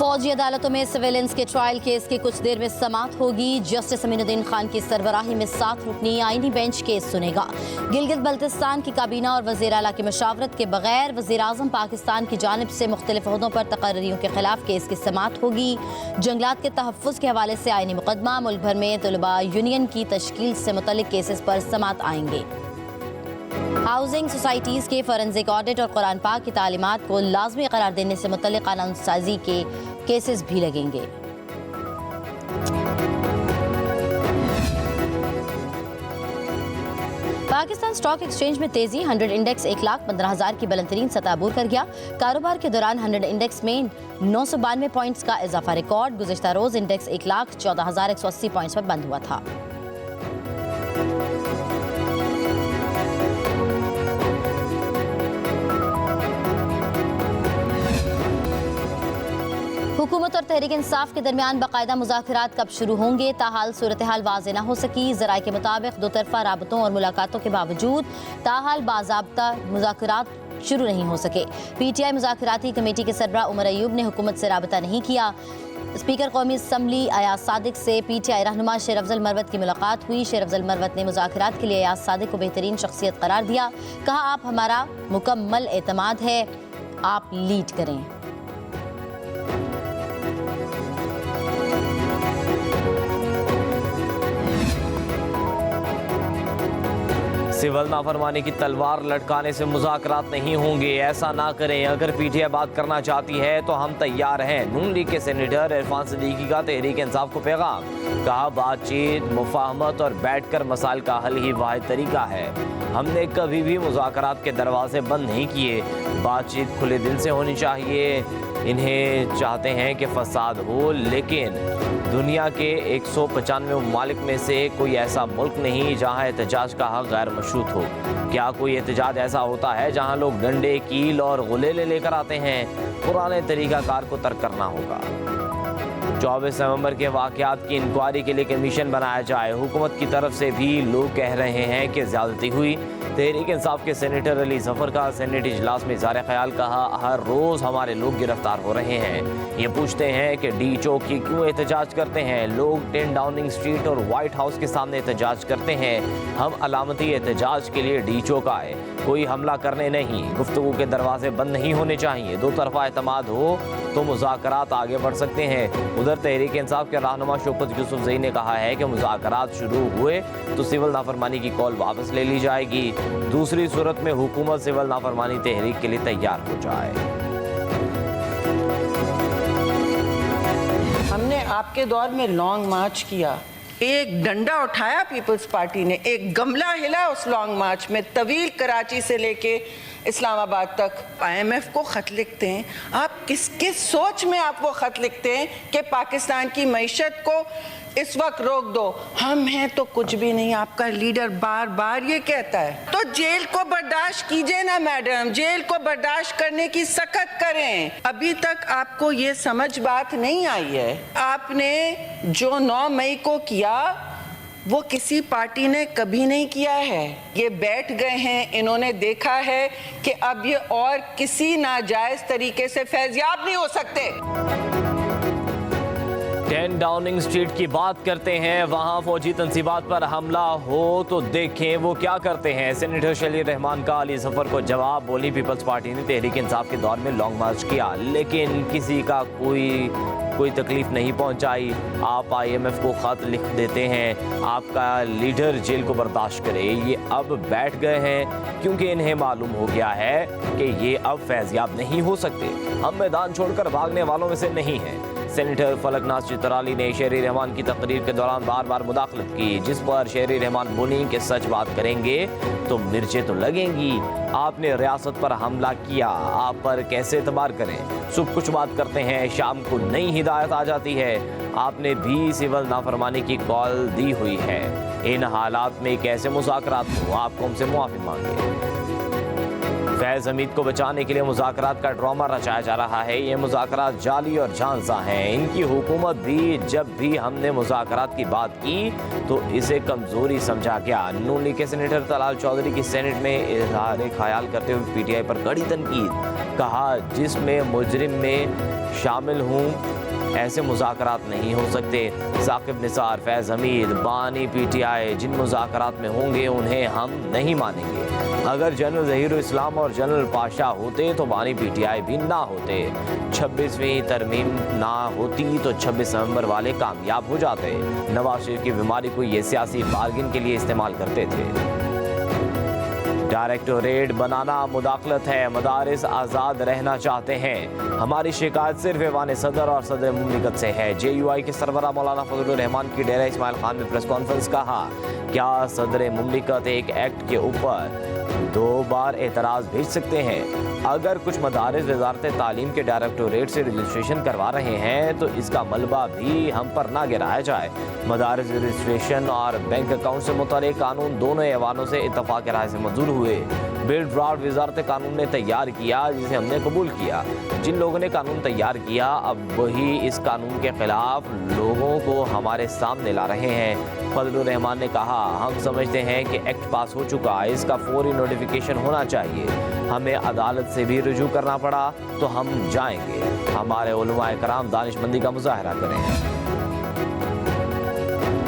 फौजी अदालतों में सिविलियंस के ट्रायल केस की कुछ देर में समाअत होगी। जस्टिस अमीनुद्दीन खान की सरबराही में 7 रुकनी आईनी बेंच केस सुनेगा। गिलगित बल्तिस्तान की काबीना और वज़ीर आला की मशावरत के बगैर वज़ीर आज़म पाकिस्तान की जानिब से मुख्तलिफ ओहदों पर तकर्रियों के खिलाफ केस की समाअत होगी। जंगलात के तहफ़्फ़ुज़ के हवाले से आईनी मुकदमा, मुल्क भर में तलबा यूनियन की तश्कील से मुतल्लिक़ केसेस पर समाअत आएंगे। हाउसिंग सोसाइटीज़ के फॉरेंसिक ऑडिट और कुरान पाक की तालीमात को लाजमी करार देने से मुतल्लिक़ कानून साजी के केसेस भी लगेंगे। पाकिस्तान स्टॉक एक्सचेंज में तेजी, 100 इंडेक्स 1,15,000 की बुलंदतरीन सतह अबूर कर गया। कारोबार के दौरान 100 इंडेक्स में 992 पॉइंट्स का इजाफा रिकॉर्ड। गुज़िश्ता रोज़ इंडेक्स 1,14,180 पॉइंट्स पर बंद हुआ था। हुकूमत और तहरीक इंसाफ के दरमियान बाकायदा मुज़ाकरात कब शुरू होंगे, ताहाल सूरत हाल वाज़ेह न हो सकी। ज़राए के मुताबिक दो तरफ़ा राबतों और मुलाकातों के बावजूद ताहाल बाज़ाब्ता मुज़ाकरात शुरू नहीं हो सके। PTI मुज़ाकराती कमेटी के सरबराह उमर अयूब ने हुकूमत से राबता नहीं किया। स्पीकर कौमी असम्बली अयाज सादिक से PTI रहनुमा शेर अफजल मरवत की मुलाकात हुई। शेर अफजल मरवत ने मुज़ाकरात के लिए अयाज सादिक को बेहतरीन शख्सियत करार दिया। कहा, आप हमारा मुकम्मल एतमाद है, आप लीड करें। सिविल नाफरमानी की तलवार लटकाने से मुज़ाकरात नहीं होंगे, ऐसा ना करें। अगर PTI बात करना चाहती है तो हम तैयार हैं। नून लीग के सेनेटर इरफान सिद्दीकी का तहरीक इंसाफ को पैगाम। कहा, बातचीत, मुफाहमत और बैठकर मसाइल का हल ही वाहिद तरीका है। हमने कभी भी मुज़ाकरात के दरवाजे बंद नहीं किए। बातचीत खुले दिल से होनी चाहिए। इन्हें चाहते हैं कि फसाद हो, लेकिन दुनिया के 195 ममालिक में से कोई ऐसा मुल्क नहीं जहां एहतजाज का हक गैर मशरूत हो। क्या कोई एहतजाज ऐसा होता है जहां लोग डंडे, कील और गुलेले लेकर आते हैं? पुराने तरीक़ाकार को तर्क करना होगा। 24 नवंबर के वाक़यात की इंक्वायरी के लिए कमीशन बनाया जाए। हुकूमत की तरफ से भी लोग कह रहे हैं कि ज़्यादती हुई। तहरीक इंसाफ के सेनेटर अली ज़फ़र का सेनेट इजलास में इज़हार ख्याल। कहा, हर रोज़ हमारे लोग गिरफ्तार हो रहे हैं। ये पूछते हैं कि डी चौक की क्यों एहतजाज करते हैं। लोग 10 डाउनिंग स्ट्रीट और वाइट हाउस के सामने एहतजाज करते हैं। हम अलामती एहतजाज के लिए डी चौक आए, कोई हमला करने नहीं। गुफ्तगू के दरवाजे बंद नहीं होने चाहिए। दो तरफा एतमाद हो तो मुज़ाकरात आगे बढ़ सकते हैं। उधर तहरीक इंसाफ के रहनुमा शौकत यूसुफजई ने कहा है कि मुज़ाकरात शुरू हुए तो सिविल नाफरमानी की कॉल वापस ले ली जाएगी। दूसरी सूरत में हुकूमत सिविल नाफरमानी तहरीक के लिए तैयार हो जाए। हमने आपके दौर में लॉन्ग मार्च किया, एक डंडा उठाया पीपल्स पार्टी ने, एक गमला हिला उस लॉन्ग मार्च में। तवील कराची से लेके इस्लामाबाद तक IMF को ख़त लिखते हैं। आप किसके सोच में आप वो ख़त लिखते हैं कि पाकिस्तान की मईशत को इस वक्त रोक दो? हम हैं तो कुछ भी नहीं। आपका लीडर बार बार ये कहता है। तो जेल को बर्दाश्त कीजिए ना मैडम, जेल को बर्दाश्त करने की सख्त करें। अभी तक आपको ये समझ बात नहीं आई है। आपने जो 9 मई को किया वो किसी पार्टी ने कभी नहीं किया है। ये बैठ गए हैं, इन्होंने देखा है कि अब ये और किसी नाजायज तरीके से फैज़याब नहीं हो सकते। 10 डाउनिंग स्ट्रीट की बात करते हैं, वहां फौजी तंसीबात पर हमला हो तो देखें वो क्या करते हैं। सेनेटर शलीर रहमान का अली ज़फ़र को जवाब। बोली, पीपल्स पार्टी ने तहरीक इंसाफ के दौर में लॉन्ग मार्च किया, लेकिन किसी का कोई तकलीफ नहीं पहुंचाई। आप IMF को ख़त लिख देते हैं, आपका लीडर जेल को बर्दाश्त करे। ये अब बैठ गए हैं क्योंकि इन्हें मालूम हो गया है कि ये अब फैज़याब नहीं हो सकते। हम मैदान छोड़कर भागने वालों में से नहीं हैं। सेनेटर फलकनाज चित्राली ने शेरी रहमान की तकरीर के दौरान बार बार मुदाखलत की, जिस पर शेरी रहमान बोली कि सच बात करेंगे तो मिर्चें तो लगेंगी। आपने रियासत पर हमला किया, आप पर कैसे एतबार करें। सुबह कुछ बात करते हैं, शाम को नई हिदायत आ जाती है। आपने भी सिविल नाफरमानी की कॉल दी हुई है। इन हालात में कैसे मुज़ाकरात हो? आपको हमसे मुआफ़ी मांगे। फैज़ हमीद को बचाने के लिए मुज़ाकरात का ड्रामा रचाया जा रहा है। ये मुज़ाकरात जाली और झांसा हैं। इनकी हुकूमत भी जब भी हमने मुज़ाकरात की बात की तो इसे कमज़ोरी समझा गया। नून लीग के सेनेटर तलाल चौधरी की सेनेट में इज़हार ख्याल करते हुए PTI पर कड़ी तनकीद। कहा, जिसमें मुजरिम में शामिल हूँ ایسے مذاکرات نہیں ہو سکتے۔ ثاقب نثار، فیض حمید، بانی پی ٹی آئی جن مذاکرات میں ہوں گے انہیں ہم نہیں مانیں گے۔ اگر جنرل ظہیر الاسلام اور جنرل پاشا ہوتے تو بانی پی ٹی آئی بھی نہ ہوتے۔ 26ویں ترمیم نہ ہوتی تو 26 نومبر والے کامیاب ہو جاتے۔ نواز شریف کی بیماری کو یہ سیاسی بارگن کے لیے استعمال کرتے تھے۔ ڈائریکٹوریٹ بنانا مداخلت ہے، مدارس آزاد رہنا چاہتے ہیں۔ ہماری شکایت صرف ایوان صدر اور صدر مملکت سے ہے۔ جے یو آئی کے سربراہ مولانا فضل الرحمان کی ڈیرہ اسماعیل خان میں پریس کانفرنس کہا، کیا صدر مملکت ایک ایکٹ کے اوپر 2 بار اعتراض بھیج سکتے ہیں؟ اگر کچھ مدارس وزارت تعلیم کے ڈائریکٹوریٹ سے رجسٹریشن کروا رہے ہیں تو اس کا ملبہ بھی ہم پر نہ گرایا جائے۔ مدارس رجسٹریشن اور بینک اکاؤنٹ سے متعلق قانون دونوں ایوانوں سے اتفاق رائے سے منظور ہوئے۔ بل ڈرافٹ وزارت قانون نے تیار کیا جسے ہم نے قبول کیا۔ جن لوگوں نے قانون تیار کیا اب وہی اس قانون کے خلاف لوگوں کو ہمارے سامنے لا رہے ہیں۔ فضل الرحمان نے کہا، ہم سمجھتے ہیں کہ ایکٹ پاس ہو چکا، اس کا فوری نوٹیفیکیشن ہونا چاہیے۔ ہمیں عدالت سے بھی رجوع کرنا پڑا تو ہم جائیں گے۔ ہمارے علماء کرام دانش مندی کا مظاہرہ کریں۔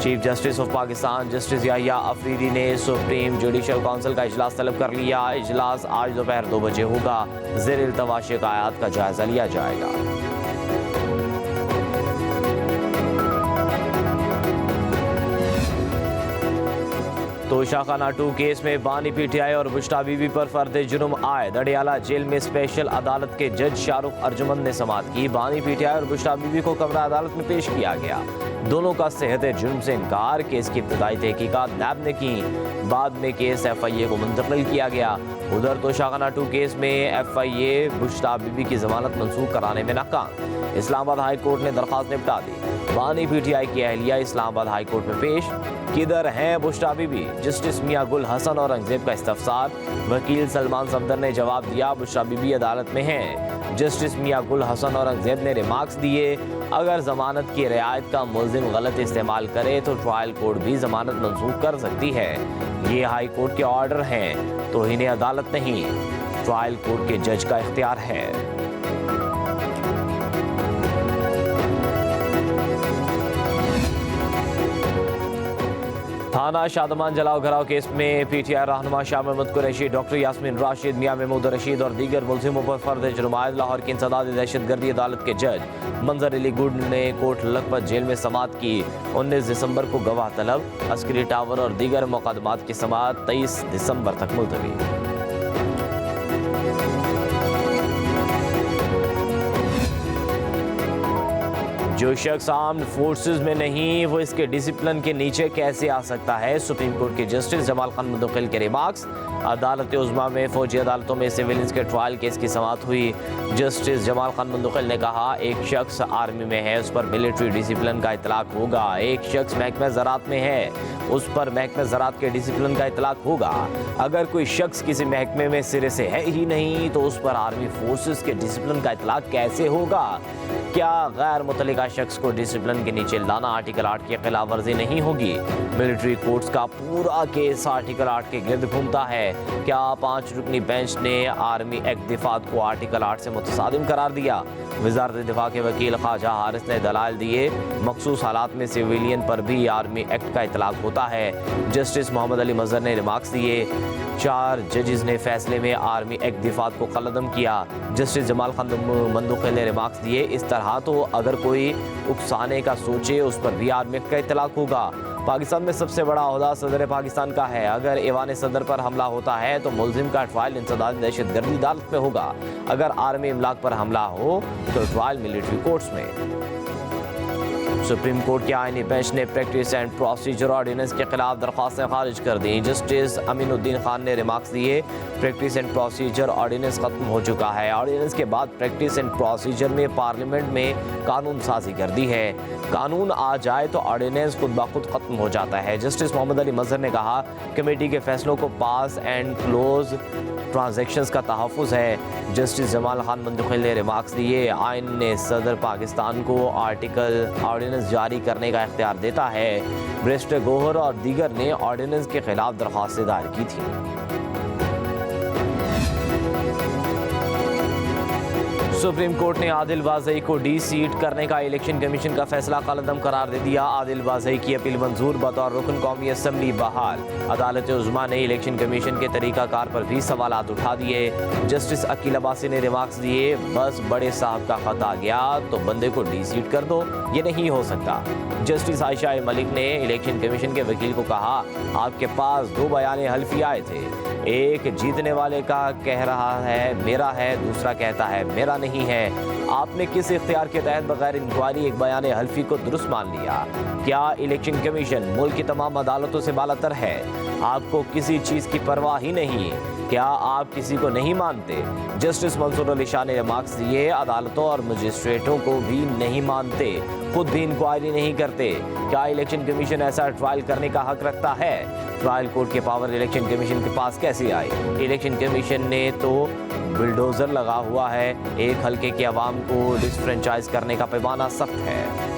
Chief justice of Pakistan justice Yahya Afridi نے سپریم جوڈیشل کونسل کا اجلاس طلب کر لیا۔ اجلاس آج دوپہر 2 بجے ہوگا۔ زیر التوا شکایات کا جائزہ لیا جائے گا۔ توشہ خانہ 2 کیس میں بانی پی ٹی آئی اور بشرا بی بی پر فرد جرم عائد۔ اڈیالہ جیل میں اسپیشل عدالت کے جج شاہ رخ ارجمند نے سماعت کی۔ بانی پی ٹی آئی اور بشرا بی بی کو کمرہ عدالت میں پیش کیا گیا۔ دونوں کا صحت جرم سے انکار۔ کیس کی ابتدائی تحقیقات نیب نے کی، بعد میں کیس ایف آئی اے کو منتقل کیا گیا۔ ادھر توشہ خانہ 2 کیس میں F I a Bushra be be کی ضمانت منسوخ کرانے میں ناکام۔ اسلام آباد ہائی کورٹ نے درخواست نپٹا دی۔ بانی پی ٹی آئی کی اہلیہ اسلام آباد ہائی کورٹ میں پیش۔ کدھر ہیں بشرا بی بی؟ جسٹس میاں گل حسن اور اورنگزیب کا استفسار۔ وکیل سلمان صفدر نے جواب دیا، بشرا بی بی عدالت میں ہیں۔ جسٹس میاں گل حسن اور اورنگزیب نے ریمارکس دیے، اگر ضمانت کی رعایت کا ملزم غلط استعمال کرے تو ٹرائل کورٹ بھی ضمانت منسوخ کر سکتی ہے۔ یہ ہائی کورٹ کے آرڈر ہیں، توہین عدالت نہیں، ٹرائل کورٹ کے جج کا اختیار ہے۔ تھانہ شادمان جلاؤ گھراؤ کیس میں پی ٹی آئی رہنما شاہ محمد قریشی، ڈاکٹر یاسمین راشد، میاں محمود رشید اور دیگر ملزموں پر فرد جرم عائد۔ لاہور کی انسداد دہشت گردی عدالت کے جج منظر علی گڈ نے کوٹ لکھپت جیل میں سماعت کی۔ 19 دسمبر کو گواہ طلب، عسکری ٹاور اور دیگر مقدمات کی سماعت 23 دسمبر تک ملتوی۔ جو شخص آرمڈ فورسز میں نہیں وہ اس کے ڈسپلن کے نیچے کیسے آ سکتا ہے؟ سپریم کورٹ کے جسٹس جمال خان مندقل کے ریمارکس۔ عدالت عظمیٰ میں فوجی عدالتوں میں سیویلینز کے ٹرائل کیس کی سماعت ہوئی۔ جسٹس جمال خان مندقل نے کہا، ایک شخص آرمی میں ہے اس پر ملٹری ڈسپلن کا اطلاق ہوگا، ایک شخص محکمہ زراعت میں ہے اس پر محکمہ زراعت کے ڈسپلن کا اطلاق ہوگا۔ اگر کوئی شخص کسی محکمے میں سرے سے ہے ہی نہیں تو اس پر آرمی فورسز کے ڈسپلن کا اطلاق کیسے ہوگا؟ کیا غیر متعلقہ شخص کو ڈسپلن کے نیچے لانا آرٹیکل 8 کی خلاف ورزی نہیں ہوگی؟ ملٹری کورٹس کا پورا کیس آرٹیکل 8 کے گرد گھومتا ہے۔ کیا 5 رکنی بینچ نے آرمی ایکٹ دفاعت کو آرٹیکل 8 سے متصادم قرار دیا؟ وزارت دفاع کے وکیل خواجہ حارث نے دلائل دیے، مخصوص حالات میں سویلین پر بھی آرمی ایکٹ کا اطلاق ہوتا ہے۔ جسٹس محمد علی مظہر نے ریمارکس دیے، 4 ججز نے فیصلے میں آرمی ایکٹ دفاعت کو قلعدم کیا۔ جسٹس جمال خان مندقل نے ریمارکس دیے، اس طرح تو اگر کوئی اکسانے کا سوچے اس پر بھی آرمی ایکٹ کا اطلاق ہوگا۔ پاکستان میں سب سے بڑا عہدہ صدر پاکستان کا ہے، اگر ایوان صدر پر حملہ ہوتا ہے تو ملزم کا ٹرائل انسداد دہشت گردی عدالت میں ہوگا، اگر آرمی املاک پر حملہ ہو تو ٹرائل ملٹری کورٹس میں۔ سپریم کورٹ کے آئینی بینچ نے پریکٹس اینڈ پروسیجر آرڈیننس کے خلاف درخواستیں خارج کر دیں۔ جسٹس امین الدین خان نے ریمارکس دیے، پریکٹس اینڈ پروسیجر آرڈیننس ختم ہو چکا ہے۔ آرڈیننس کے بعد پریکٹس اینڈ پروسیجر میں پارلیمنٹ میں قانون سازی کر دی ہے، قانون آ جائے تو آرڈیننس خود بخود ختم ہو جاتا ہے۔ جسٹس محمد علی مظہر نے کہا، کمیٹی کے فیصلوں کو پاس اینڈ کلوز ٹرانزیکشنز کا تحفظ ہے۔ جسٹس جمال خان مندقل نے ریمارکس دیے، آئین نے صدر پاکستان کو آرڈیننس جاری کرنے کا اختیار دیتا ہے۔ بیرسٹر گوہر اور دیگر نے آرڈیننس کے خلاف درخواستیں دائر کی تھیں۔ सुप्रीम कोर्ट ने आदिल वाजई को डी सीट करने का इलेक्शन कमीशन का फैसला कलअदम करार दे दिया। आदिल वाजई की अपील मंजूर, बतौर रुकन कौमी असम्बली बहाल। अदालत उज़्मा ने इलेक्शन कमीशन के तरीकाकार पर भी सवालात उठा दिए। जस्टिस अकील अब्बासी ने रिमार्क्स दिए, बस बड़े साहब का खत आ गया तो बंदे को डी सीट कर दो, ये नहीं हो सकता। जस्टिस आयशा मलिक ने इलेक्शन कमीशन के वकील को कहा, आपके पास 2 बयान हल्फी आए थे, एक जीतने वाले का कह रहा है मेरा है, दूसरा कहता है मेरा नहीं है। आपने किस इख्तियार के तहत बगैर इंक्वायरी एक बयान हल्फी को दुरुस्त मान लिया? क्या इलेक्शन कमीशन मुल्क की तमाम अदालतों से बालातर है? आपको किसी चीज़ की परवाह ही नहीं, क्या आप किसी को नहीं मानते? जस्टिस मंसूर अली शाह ने रिमार्क्स दिए, अदालतों और मजिस्ट्रेटों को भी नहीं मानते, खुद भी इंक्वायरी नहीं करते। क्या इलेक्शन कमीशन ऐसा ट्रायल करने का हक रखता है? ट्रायल कोर्ट के पावर इलेक्शन कमीशन के पास कैसे आई? इलेक्शन कमीशन ने तो बुलडोजर लगा हुआ है, एक हल्के के अवाम को डिसफ्रेंचाइज करने का पैमाना सख्त है।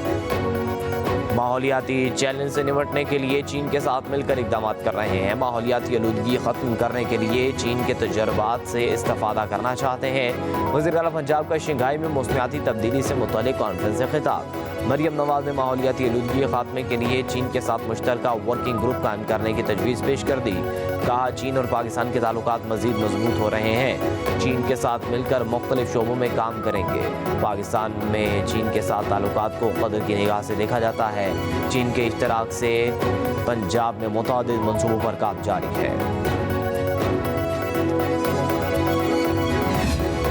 माहौलियाती चैलेंज से निपटने के लिए चीन के साथ मिलकर इकदाम कर रहे हैं। माहौलियाती आलूदगी ख़त्म करने के लिए चीन के तजर्बात से इस्तेफादा करना चाहते हैं। वज़ीर आला पंजाब का शंघाई में मौसमियाती तब्दीली से मुतल्लिक़ कॉन्फ्रेंस से खिताब। मरियम नवाज ने माहौलियाती आलूदगी खात्मे के लिए चीन के साथ मुश्तरका वर्किंग ग्रुप कायम करने की तजवीज़ पेश कर दी। कहा, चीन और पाकिस्तान के ताल्लुकात मज़ीद मजबूत हो रहे हैं, चीन के साथ मिलकर मुख्तलिफ शोबों में काम करेंगे। पाकिस्तान में चीन के साथ ताल्लुकात को कदर की निगाह से देखा जाता है। चीन के इश्तराक से पंजाब में मुतअद्दिद मंसूबों पर काम जारी है।